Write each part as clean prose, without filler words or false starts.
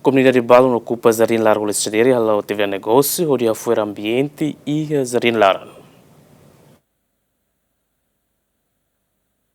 Comunidade Balon ocupa Jardim Largo Lestrade, ela teve negócio, onde foi ambiente e Jardim Largo.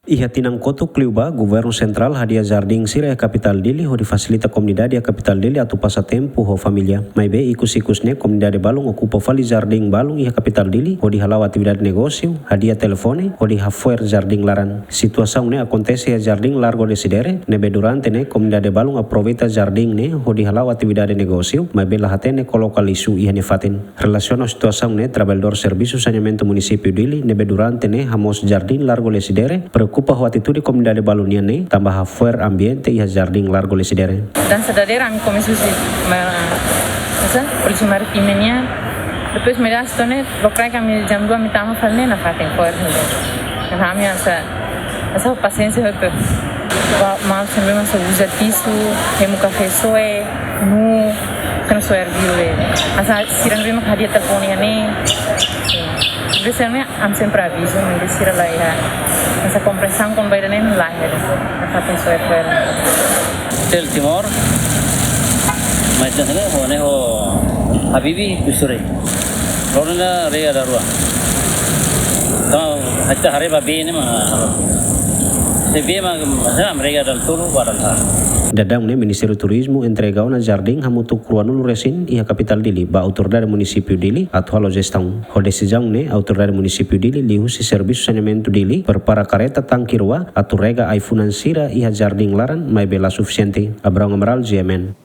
Iha tinang koto Kliuba, governo central hadia jardim sira a capital dele, onde facilita a comunidade a capital dele atu passatempo ho família. Mas bem, ikus-ikusne comunidade Balong ocupa fali jardim Balong iha capital dele, onde halau atividade negócio, hadia telefone, onde hafuer jardim laran. Situação ne acontece a jardim Largo Lesidere, nebe durante ne comunidade Balong aproveita jardim ne, onde halau atividade negócio, mas bem lahatene coloca isu iha nefaten. Relaciona a situação ne trabalhador serviço saneamento município dele, nebe durante ne hamos jardim Largo Lesidere, preocupa a atitude comunidade Balonia ne tambah hafuer ambiente e jardim Largo Lesidere. Dan sadadeira kami komisi polisi maritimnya depois melhor stone lokrai kami jam 2 mitama falne na faten fuer kami asa paciência hope mal sempre mas usa tisu hemu café soe nu kan soer biure asa siran bima hadia telefonia ne biasanya am sempre aviso me decir la ya essa compreensão com vai nem lá na faten soer fuer Del Timor, macam mana? Hone ho Habibi Kusure. Lorna Rea Darua. Tahu hatta hari babi ni mah. Sebi mah macam Rea Dal Tulu Baralha. Dadang ne Ministério Turismo entregou na jardim hamutu Cruanulu Resin e a capital dele, ba autoridade município dele, atual gestão. A decisão ne autoridade município dele lihu si serviço saneamento dele para careta tanque rua, atu rega ai financiera e a jardim laran mai bela suficiente. Abraham Amaral, GMN.